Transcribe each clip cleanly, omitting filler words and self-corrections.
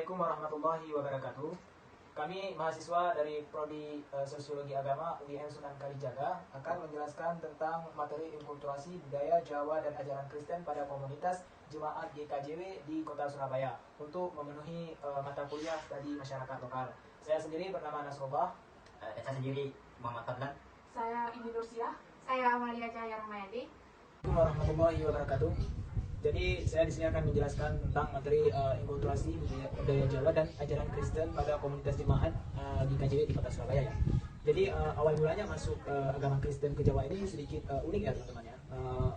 Assalamualaikum warahmatullahi wabarakatuh. Kami mahasiswa dari Prodi Sosiologi Agama UIN Sunan Kalijaga akan menjelaskan tentang materi inkulturasi budaya Jawa dan ajaran Kristen pada komunitas Jemaat GKJW di Kota Surabaya untuk memenuhi mata kuliah studi masyarakat lokal. Saya sendiri bernama Nasrullah. Saya sendiri Muhammad Fadlan. Saya Indi Nursiah. Saya Amalia Cahaya Ramayadi. Assalamualaikum warahmatullahi wabarakatuh. Jadi saya di sini akan menjelaskan tentang materi inkulturasi budaya Jawa dan ajaran Kristen pada komunitas jemaat GKJW di Kota Surabaya ya. Jadi awal mulanya masuk agama Kristen ke Jawa ini sedikit unik ya teman-teman ya.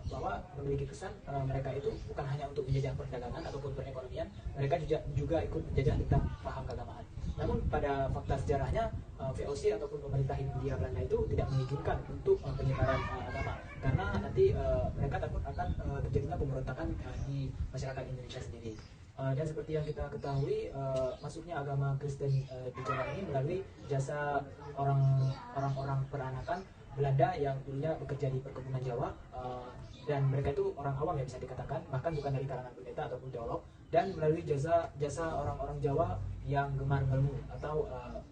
Bahwa memiliki kesan mereka itu bukan hanya untuk menjajah perdagangan ataupun perekonomian, mereka juga ikut menjajah tentang paham keagamaan. Namun pada fakta sejarahnya VOC ataupun pemerintah Hindia Belanda itu tidak mengizinkan untuk penyebaran agama karena nanti mereka takut akan terjadinya pemberontakan di masyarakat Indonesia sendiri. Dan seperti yang kita ketahui, masuknya agama Kristen di Jawa ini melalui jasa orang-orang peranakan Belanda yang dulunya bekerja di perkebunan Jawa, dan mereka itu orang awam ya bisa dikatakan, bahkan bukan dari kalangan pendeta ataupun teolog, dan melalui jasa orang-orang Jawa yang gemar ngelmu atau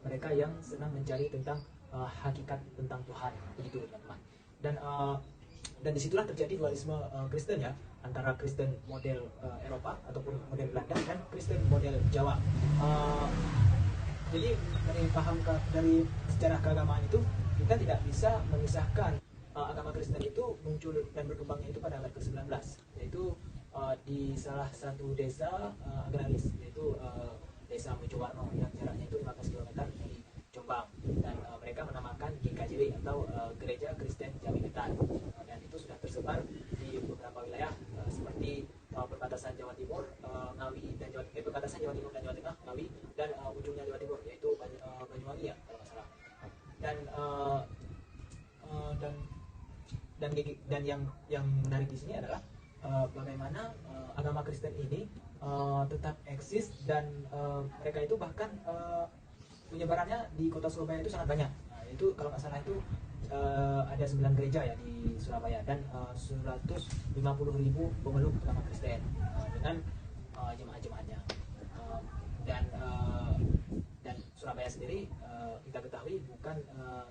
mereka yang senang mencari tentang hakikat tentang Tuhan, begitu teman-teman. Dan disitulah terjadi dualisme Kristen ya, antara Kristen model Eropa ataupun model Belanda dan Kristen model Jawa. Jadi dari sejarah keagamaan itu kita tidak bisa memisahkan agama Kristen itu muncul dan berkembangnya itu pada abad ke-19, yaitu di salah satu desa agraris, yaitu desa Mojowarno yang jaraknya itu 15 km dari Jombang, dan mereka menamakan GKJW atau Gereja Kristen Jawi Wetan, dan itu sudah tersebar di beberapa wilayah seperti perbatasan Jawa Timur, Ngawi dan perbatasan Jawa Timur dan Jawa Tengah, Ngawi, dan ujungnya Jawa Timur yaitu Banyuwangi ya kalau nggak salah. Dan yang menarik di sini adalah bagaimana agama Kristen ini tetap eksis, dan mereka itu bahkan penyebarannya di Kota Surabaya itu sangat banyak. Nah, itu kalau nggak salah itu ada 9 gereja ya di Surabaya dan 150.000 pemeluk agama Kristen dengan jemaat-jemaatnya. Dan Surabaya sendiri kita ketahui bukan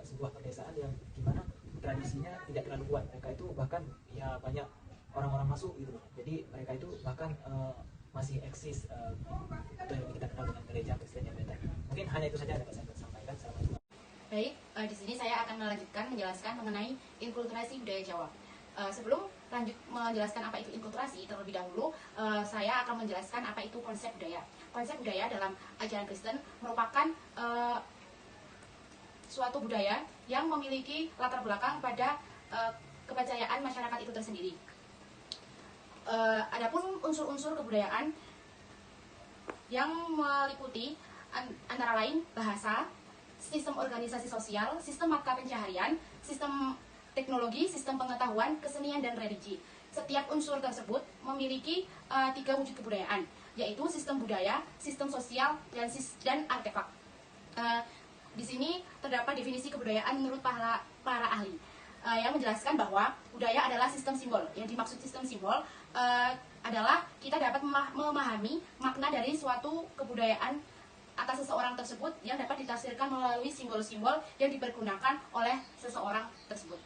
sebuah pedesaan yang gimana tradisinya tidak terlalu kuat. Mereka itu bahkan ya banyak orang-orang masuk gitu. Jadi mereka itu bahkan masih eksis atau yang kita kenal dengan gereja Kristen yang benar. Mungkin hanya itu saja yang dapat saya sampaikan. Assalamualaikum. Baik, di sini saya akan melanjutkan menjelaskan mengenai inkulturasi budaya Jawa. Sebelum lanjut menjelaskan apa itu inkulturasi, terlebih dahulu saya akan menjelaskan apa itu konsep budaya. Konsep budaya dalam ajaran Kristen merupakan suatu budaya yang memiliki latar belakang pada kepercayaan masyarakat itu tersendiri. Adapun unsur-unsur kebudayaan yang meliputi antara lain bahasa, sistem organisasi sosial, sistem mata pencaharian, sistem teknologi, sistem pengetahuan, kesenian, dan religi. Setiap unsur tersebut memiliki 3 wujud kebudayaan, yaitu sistem budaya, sistem sosial, dan artefak. Di sini terdapat definisi kebudayaan menurut para ahli yang menjelaskan bahwa budaya adalah sistem simbol. Yang dimaksud sistem simbol adalah kita dapat memahami makna dari suatu kebudayaan atas seseorang tersebut yang dapat ditafsirkan melalui simbol-simbol yang dipergunakan oleh seseorang tersebut.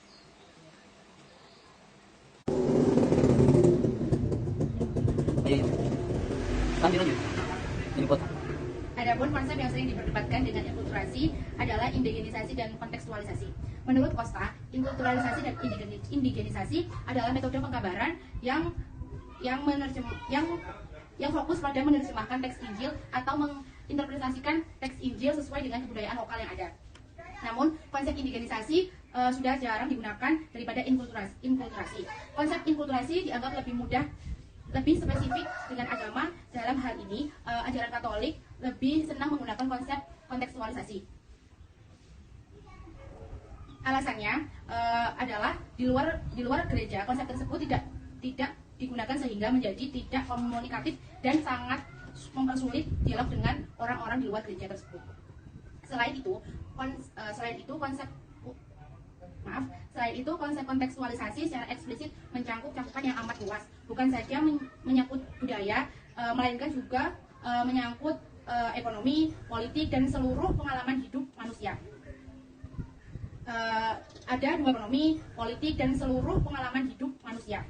Adapun konsep yang sering diperdebatkan dengan inkulturasi adalah indigenisasi dan kontekstualisasi. Menurut Costa, inkulturalisasi dan indigenisasi adalah metode pengkabaran yang fokus pada menerjemahkan teks Injil atau menginterpretasikan teks Injil sesuai dengan kebudayaan lokal yang ada. Namun, konsep indigenisasi sudah jarang digunakan daripada inkulturasi. Konsep inkulturasi dianggap lebih spesifik dengan agama. Dalam hal ini, ajaran Katolik lebih senang menggunakan konsep kontekstualisasi. Alasannya adalah di luar gereja, konsep tersebut tidak digunakan sehingga menjadi tidak komunikatif dan sangat mempersulit dialog dengan orang-orang di luar gereja tersebut. Selain itu konsep kontekstualisasi secara eksplisit mencakup cakupan yang amat luas, bukan saja menyangkut budaya, melainkan juga menyangkut ekonomi, politik, dan seluruh pengalaman hidup manusia. Ada dua ekonomi, politik, dan seluruh pengalaman hidup manusia.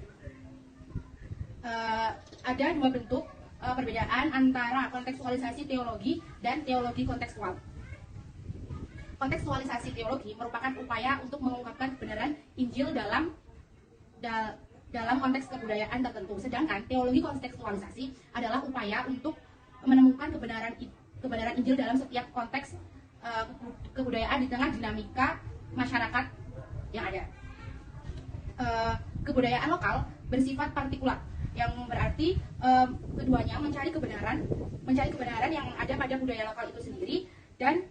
Ada dua bentuk perbedaan antara kontekstualisasi teologi dan teologi kontekstual. Kontekstualisasi teologi merupakan upaya untuk mengungkapkan kebenaran Injil dalam konteks kebudayaan tertentu, sedangkan teologi kontekstualisasi adalah upaya untuk menemukan kebenaran Injil dalam setiap konteks kebudayaan di tengah dinamika masyarakat yang ada. Kebudayaan lokal bersifat partikular, yang berarti keduanya mencari kebenaran yang ada pada budaya lokal itu sendiri dan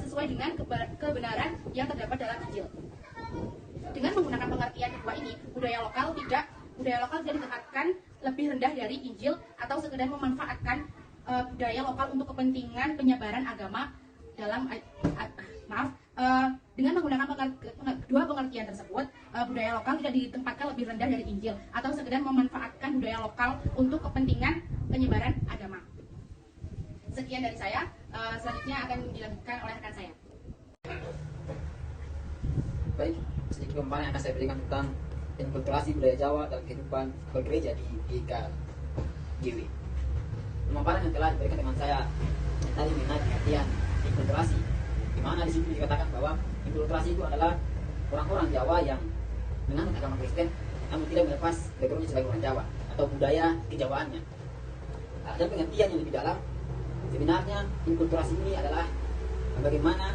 sesuai dengan kebenaran yang terdapat dalam Injil. Dengan menggunakan pengertian kedua ini, budaya lokal tidak ditetapkan lebih rendah dari Injil atau sekedar memanfaatkan budaya lokal untuk kepentingan penyebaran agama dengan menggunakan dua pengertian tersebut, budaya lokal tidak ditempatkan lebih rendah dari Injil atau sekedar memanfaatkan budaya lokal untuk kepentingan penyebaran agama. Sekian dari saya, selanjutnya akan dilanjutkan oleh rekan saya. Baik, sedikit pemaparan yang akan saya berikan tentang inkulturasi budaya Jawa dalam kehidupan bergereja di GKJW. Pemaparan yang telah diberikan dengan saya tadi mengenai pengertian inkulturasi, di mana di situ dikatakan bahwa inkulturasi itu adalah orang-orang Jawa yang menganut agama Kristen namun tidak melepas backgroundnya sebagai orang Jawa atau budaya kejawaannya. Dan pengertian yang lebih dalam, sebenarnya inkulturasi ini adalah bagaimana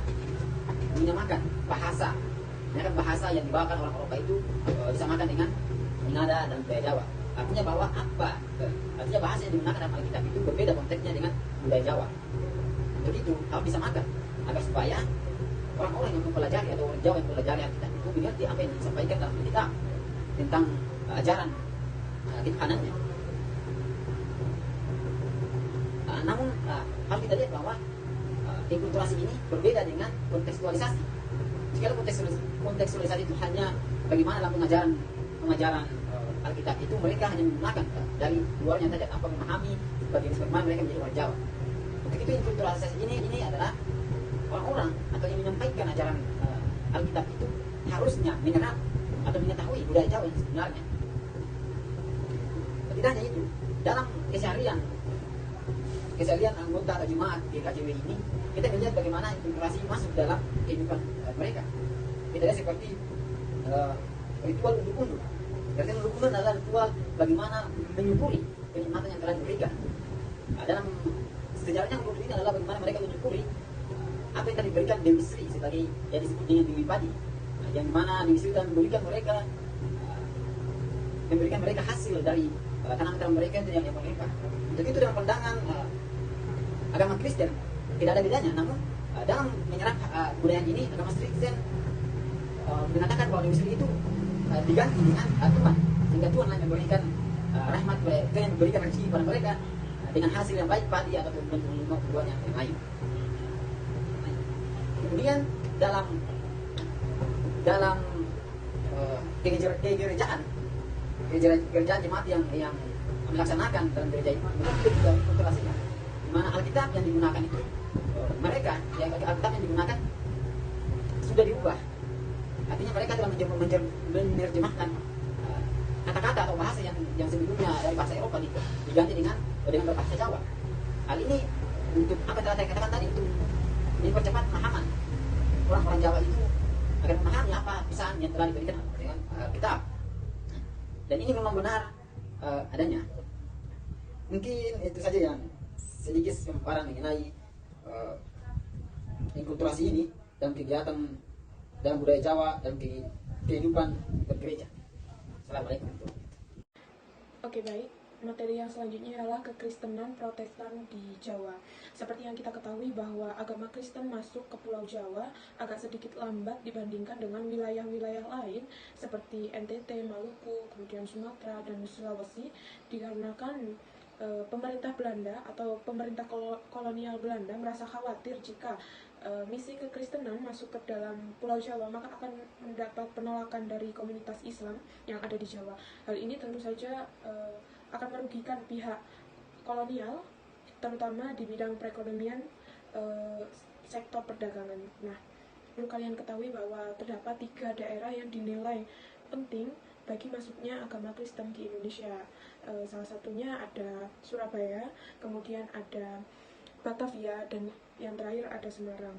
menyamakan bahasa yang dibawakan orang Eropa itu disamakan dengan nada dan budaya Jawa. Artinya bahwa artinya bahasa yang digunakan dalam Alkitab itu berbeda konteksnya dengan budaya Jawa. Untuk itu harus disamakan agar supaya orang-orang yang mempelajari atau orang Jawa yang mempelajari Alkitab itu mengerti apa yang disampaikan dalam Alkitab tentang ajaran ketuhanannya. Namun harus kita lihat bahwa inkulturasi ini berbeda dengan kontekstualisasi. Jika kontekstualisasi itu hanya bagaimana dalam pengajaran Alkitab itu mereka hanya menggunakan dari luarnya saja tanpa memahami bagaimana mereka menjadi orang Jawa. Untuk itu inkulturasi ini adalah orang-orang atau yang menyampaikan ajaran Alkitab itu harusnya menyerap atau mengetahui budaya Jawa yang sebenarnya. Tidak hanya itu, dalam keseharian anggota atau jemaat GKJW ini, kita melihat bagaimana inkulturasi masuk dalam kehidupan mereka. Kita lihat seperti ritual undur-undur. Ritual undur-undur adalah ritual bagaimana menyukuri kenikmatan yang telah diberikan. Dalam sejarahnya undur ini adalah bagaimana mereka menyukuri apa yang telah diberikan Dewi Sri sebagai yang disebut dengan Dewi Padi, yang mana Dewi Sri telah memberikan mereka hasil dari tanam-tanam mereka yang melimpah. Untuk itu dalam pandangan agama Kristen tidak ada bedanya, namun dalam menyerap budaya ini agama Kristen mengatakan bahwa Dewi Sri itu diganti dengan Tuhan, sehingga Tuhan hanya memberikan rahmat mereka, yang memberikan rezeki kepada mereka dengan hasil yang baik padi ataupun buah yang lain. Kemudian dalam kerjaan jemaat yang melaksanakan dalam gereja itu juga inkulturasinya, di mana Alkitab yang digunakan itu Alkitab yang digunakan sudah diubah. Artinya mereka telah menerjemahkan kata-kata atau bahasa yang sebelumnya dari bahasa Eropa diganti dengan berbahasa Jawa. Hal ini untuk apa telah saya katakan tadi, untuk mempercepat pemahaman orang-orang Jawa itu agar memahami apa pesan yang telah diberikan dengan Alkitab. Dan ini memang benar adanya. Mungkin itu saja yang sedikit pemaparan mengenai inkulturasi ini dalam kegiatan dalam budaya Jawa dalam kehidupan bergereja. Assalamualaikum. Oke, baik. Materi yang selanjutnya adalah kekristenan Protestan di Jawa. Seperti yang kita ketahui bahwa agama Kristen masuk ke Pulau Jawa agak sedikit lambat dibandingkan dengan wilayah-wilayah lain seperti NTT, Maluku, kemudian Sumatera, dan Sulawesi, dikarenakan pemerintah Belanda atau pemerintah kolonial Belanda merasa khawatir jika misi kekristenan masuk ke dalam Pulau Jawa, maka akan mendapat penolakan dari komunitas Islam yang ada di Jawa. Hal ini tentu saja akan merugikan pihak kolonial terutama di bidang perekonomian, sektor perdagangan. Nah, perlu kalian ketahui bahwa terdapat 3 daerah yang dinilai penting bagi masuknya agama Kristen di Indonesia. Salah satunya ada Surabaya, kemudian ada Batavia, dan yang terakhir ada Semarang.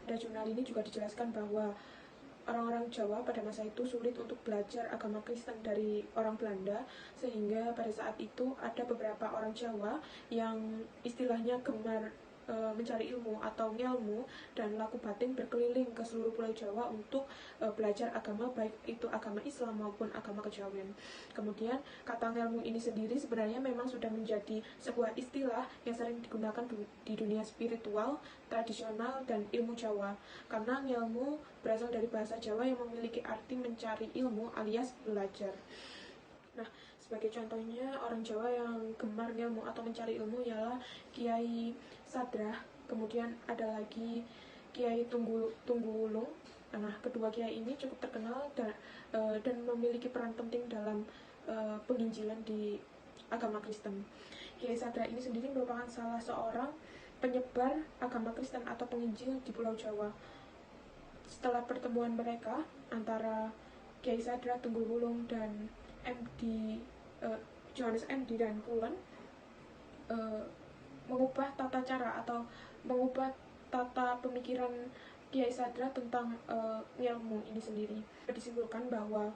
Pada jurnal ini juga dijelaskan bahwa orang-orang Jawa pada masa itu sulit untuk belajar agama Kristen dari orang Belanda, sehingga pada saat itu ada beberapa orang Jawa yang istilahnya gemar mencari ilmu atau ngelmu dan laku batin berkeliling ke seluruh pulau Jawa untuk belajar agama, baik itu agama Islam maupun agama kejawen. Kemudian kata ngelmu ini sendiri sebenarnya memang sudah menjadi sebuah istilah yang sering digunakan di dunia spiritual, tradisional, dan ilmu Jawa, karena ngelmu berasal dari bahasa Jawa yang memiliki arti mencari ilmu alias belajar. Nah, sebagai contohnya orang Jawa yang gemar ngelmu atau mencari ilmu ialah Kiai Sadrah, kemudian ada lagi Kiai Tunggulung. Nah, kedua kiai ini cukup terkenal dan memiliki peran penting dalam penginjilan di agama Kristen. Kiai Sadrah ini sendiri merupakan salah seorang penyebar agama Kristen atau penginjil di Pulau Jawa. Setelah pertemuan mereka antara Kiai Sadrah, Tunggulung, dan Johannes MD dan Kulon, mengubah tata cara atau mengubah tata pemikiran Kiai Sadrah tentang ilmu ini sendiri. Disimpulkan bahwa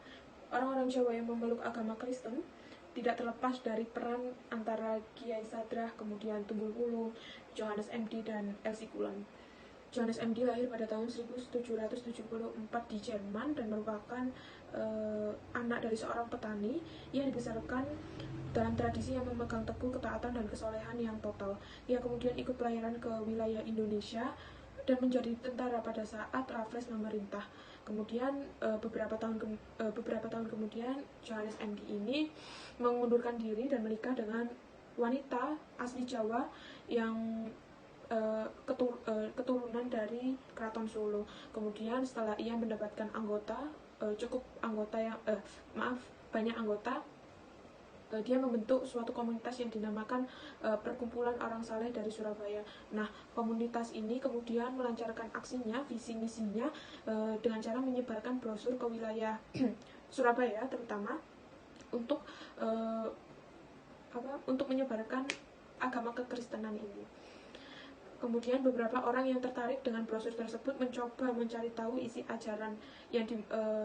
orang-orang Jawa yang memeluk agama Kristen tidak terlepas dari peran antara Kiai Sadrah, kemudian Tunggulung, Johannes MD, dan Elsi Kulon. Johannes MD lahir pada tahun 1774 di Jerman dan merupakan anak dari seorang petani yang dibesarkan dalam tradisi yang memegang teguh ketaatan dan kesolehan yang total. Ia kemudian ikut pelayaran ke wilayah Indonesia dan menjadi tentara pada saat Raffles memerintah. Kemudian beberapa tahun kemudian Johannes MD ini mengundurkan diri dan menikah dengan wanita asli Jawa yang keturunan dari Keraton Solo. Kemudian setelah ia mendapatkan banyak anggota, dia membentuk suatu komunitas yang dinamakan Perkumpulan Orang Saleh dari Surabaya. Nah, komunitas ini kemudian melancarkan aksinya, visi misinya dengan cara menyebarkan brosur ke wilayah Surabaya terutama untuk menyebarkan agama kekristenan ini. Kemudian beberapa orang yang tertarik dengan brosur tersebut mencoba mencari tahu isi ajaran yang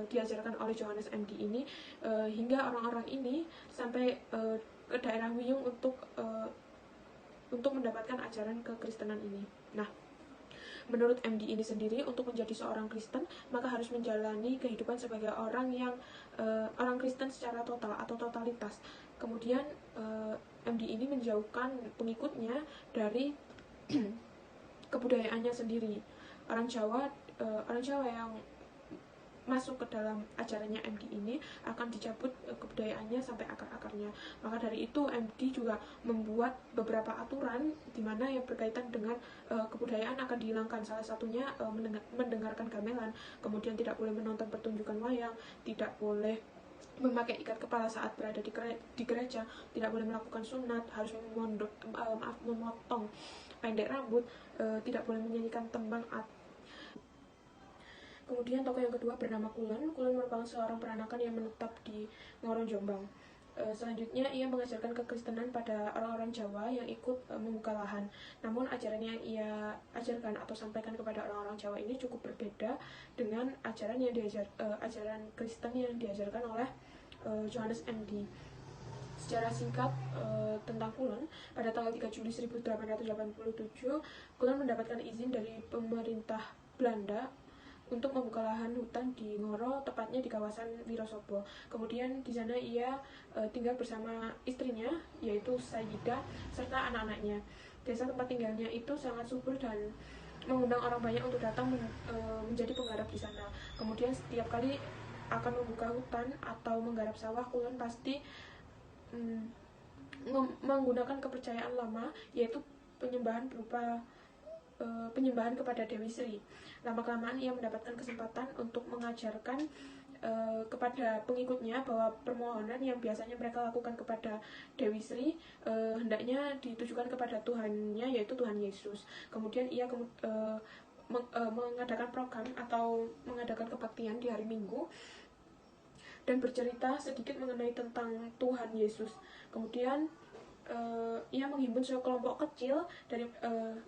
diajarkan oleh Johannes MD ini, hingga orang-orang ini sampai ke daerah Wiyung untuk mendapatkan ajaran kekristenan ini. Nah, menurut MD ini sendiri, untuk menjadi seorang Kristen maka harus menjalani kehidupan sebagai orang Kristen secara total atau totalitas. Kemudian MD ini menjauhkan pengikutnya dari kebudayaannya sendiri. Orang Jawa yang masuk ke dalam ajarannya MD ini akan dicabut kebudayaannya sampai akar-akarnya. Maka dari itu MD juga membuat beberapa aturan di mana yang berkaitan dengan kebudayaan akan dihilangkan. Salah satunya mendengarkan gamelan, kemudian tidak boleh menonton pertunjukan wayang, tidak boleh memakai ikat kepala saat berada di gereja, tidak boleh melakukan sunat, harus memotong pendek rambut, tidak boleh menyanyikan tembang. Kemudian tokoh yang kedua bernama Kulon. Kulon merupakan seorang peranakan yang menetap di Ngoro, Jombang. Selanjutnya ia mengajarkan kekristenan pada orang-orang Jawa yang ikut membuka lahan. Namun ajaran yang ia ajarkan atau sampaikan kepada orang-orang Jawa ini cukup berbeda dengan ajaran Kristen yang diajarkan oleh Johannes MD. Secara singkat tentang Kulon, pada tanggal 3 Juli 1887, Kulon mendapatkan izin dari pemerintah Belanda untuk membuka lahan hutan di Ngoro, tepatnya di kawasan Wirosobo. Kemudian di sana ia tinggal bersama istrinya, yaitu Sayyidah, serta anak-anaknya. Desa tempat tinggalnya itu sangat subur dan mengundang orang banyak untuk datang menjadi penggarap di sana. Kemudian setiap kali akan membuka hutan atau menggarap sawah, Kulon pasti menggunakan kepercayaan lama, yaitu penyembahan kepada Dewi Sri. Lama-kelamaan ia mendapatkan kesempatan untuk mengajarkan kepada pengikutnya bahwa permohonan yang biasanya mereka lakukan kepada Dewi Sri hendaknya ditujukan kepada Tuhannya, yaitu Tuhan Yesus. Kemudian ia mengadakan program atau mengadakan kebaktian di hari Minggu dan bercerita sedikit mengenai tentang Tuhan Yesus. Kemudian ia menghimpun sekelompok kecil dari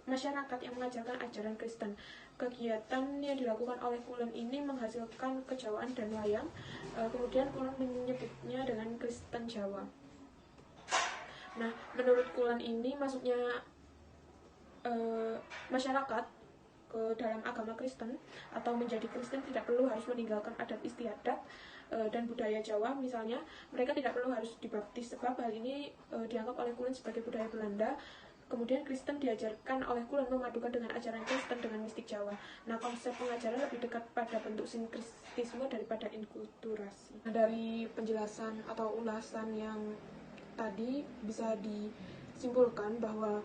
masyarakat yang mengajarkan ajaran Kristen. Kegiatan yang dilakukan oleh Kulon ini menghasilkan kejawaan dan wayang. Kemudian Kulon menyebutnya dengan Kristen Jawa. Nah, menurut Kulon ini masuknya masyarakat ke dalam agama Kristen atau menjadi Kristen tidak perlu harus meninggalkan adat istiadat dan budaya Jawa. Misalnya mereka tidak perlu harus dibaptis, sebab hal ini dianggap oleh Kulon sebagai budaya Belanda. Kemudian Kristen diajarkan oleh Kulon memadukan dengan ajaran Kristen dengan mistik Jawa. Nah, konsep pengajaran lebih dekat pada bentuk sinkretisme daripada inkulturasi. Nah, dari penjelasan atau ulasan yang tadi bisa disimpulkan bahwa